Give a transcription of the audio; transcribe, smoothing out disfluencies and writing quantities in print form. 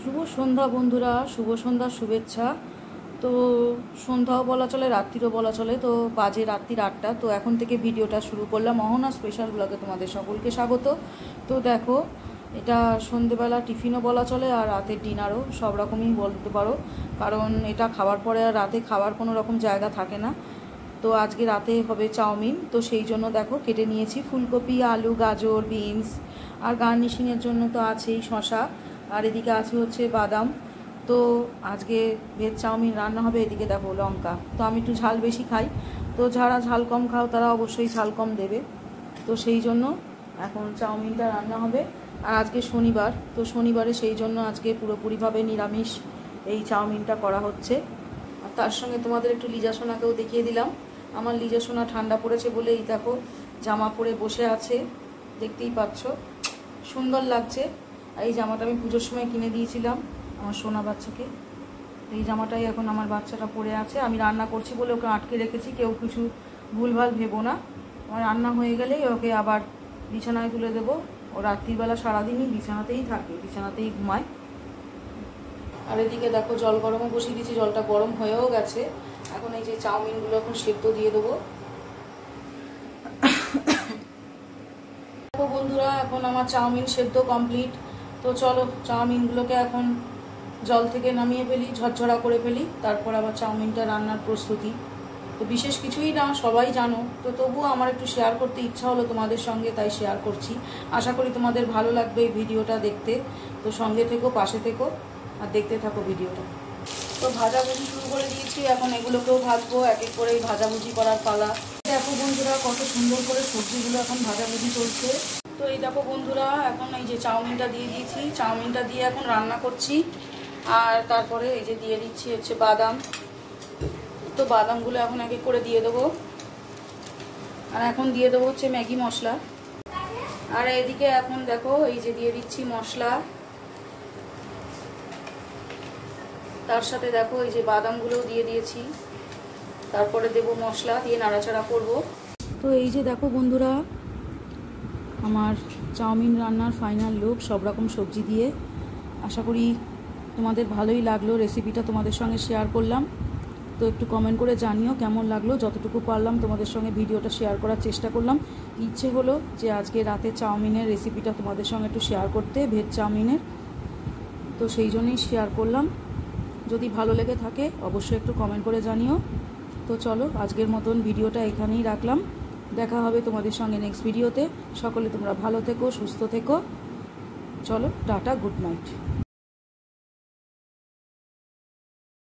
শুভ সন্ধ্যা বন্ধুরা, শুভ সন্ধ্যার শুভেচ্ছা। তো সন্ধ্যাও বলা চলে, রাত্রিরও বলা চলে। তো বাজে রাত্রির 8টা। তো এখন থেকে ভিডিওটা শুরু করলাম। অহনা স্পেশাল ব্লগে তোমাদের সকলকে স্বাগত। তো দেখো, এটা সন্ধেবেলা টিফিনও বলা চলে আর রাতের ডিনারও, সব রকমই বলতে পারো। কারণ এটা খাওয়ার পরে আর রাতে খাওয়ার কোনো রকম জায়গা থাকে না। তো আজকে রাতে হবে চাউমিন। তো সেই জন্য দেখো কেটে নিয়েছি ফুলকপি, আলু, গাজর, বিনস, আর গার্নিশিংয়ের জন্য তো আছেই শশা, আর এদিকে আছে হচ্ছে বাদাম। তো আজকে ভেজ চাউমিন রান্না হবে। এদিকে দেখো লঙ্কা, তো আমি একটু ঝাল বেশি খাই, তো যারা ঝাল কম খাও তারা অবশ্যই ঝাল কম দেবে। তো সেই জন্য এখন চাউমিনটা রান্না হবে। আর আজকে শনিবার, তো শনিবারে সেই জন্য আজকে পুরোপুরিভাবে নিরামিষ এই চাউমিনটা করা হচ্ছে। আর তার সঙ্গে তোমাদের একটু লিজা সোনাকেও দেখিয়ে দিলাম। আমার লিজা সোনা ঠান্ডা পড়েছে বলে এই দেখো জামা পরে বসে আছে, দেখতেই পাচ্ছ, সুন্দর লাগছে। আর এই জামাটা আমি পুজোর সময় কিনে দিয়েছিলাম আমার সোনা বাচ্চাকে। এই জামাটাই এখন আমার বাচ্চাটা পরে আছে। আমি রান্না করছি বলে ওকে আটকে রেখেছি, কেউ কিছু ভুলভাল ভেবো না। আমার রান্না হয়ে গেলেই ওকে আবার বিছানায় তুলে দেবো। ও রাত্রিবেলা সারাদিনই বিছানাতেই থাকে, বিছানাতেই ঘুমায়। আর এদিকে দেখো জল গরমও বসিয়ে দিয়েছি, জলটা গরম হয়েও গেছে। এখন এই যে চাউমিনগুলো এখন সেদ্ধ দিয়ে দেবো। দেখো বন্ধুরা, এখন আমার চাউমিন সেদ্ধ কমপ্লিট। তো চলো চাউমিনগুলোকে এখন জল থেকে নামিয়ে ফেলি, ঝরঝরা করে ফেলি, তারপর আবার চাউমিনটা রান্নার প্রস্তুতি। তো বিশেষ কিছুই না, সবাই জানো, তো তবুও আমার একটু শেয়ার করতে ইচ্ছা হলো তোমাদের সঙ্গে, তাই শেয়ার করছি। আশা করি তোমাদের ভালো লাগবে এই ভিডিওটা দেখতে। তো সঙ্গে থেকো, পাশে থেকো, আর দেখতে থাকো ভিডিওটা। তো ভাজাভুজি শুরু করে দিয়েছি, এখন এগুলোকেও ভাজবো। এক এক করে ভাজাভুজি করার পালা। দেখো বন্ধুরা, কত সুন্দর করে সবজিগুলো এখন ভাজাভুজি চলছে। তো এই দেখো বন্ধুরা, এখন এই যে চাউমিনটা দিয়ে দিয়েছি, চাউমিনটা দিয়ে এখন রান্না করছি। আর তারপরে এই যে দিয়ে দিচ্ছি হচ্ছে বাদাম। তো বাদামগুলো এখন এক এক করে দিয়ে দেবো। আর এখন দিয়ে দেবো হচ্ছে ম্যাগি মশলা। আর এদিকে এখন দেখো এই যে দিয়ে দিচ্ছি মশলা, তার সাথে দেখো এই যে বাদামগুলোও দিয়ে দিয়েছি। তারপরে দেব মশলা, দিয়ে নাড়াচাড়া করব। তো এই যে দেখো বন্ধুরা, আমার চাউমিন রান্নার ফাইনাল লুক, সব রকম সবজি দিয়ে। আশা করি তোমাদের ভালোই লাগলো, রেসিপিটা তোমাদের সঙ্গে শেয়ার করলাম। তো একটু কমেন্ট করে জানিও কেমন লাগলো। যতটুকু পারলাম তোমাদের সঙ্গে ভিডিওটা শেয়ার করার চেষ্টা করলাম। ইচ্ছে হলো যে আজকে রাতে চাউমিনের রেসিপিটা তোমাদের সঙ্গে একটু শেয়ার করতে, ভেজ চাউমিনের। তো সেই জন্যই শেয়ার করলাম। যদি ভালো লেগে থাকে অবশ্যই একটু কমেন্ট করে জানিও। তো চলো আজকের মতন ভিডিওটা এখানেই রাখলাম। দেখা হবে তোমাদের সঙ্গে নেক্সট ভিডিওতে। সকলে তোমরা ভালো থেকো, সুস্থ থেকো। চলো টাটা, গুড নাইট।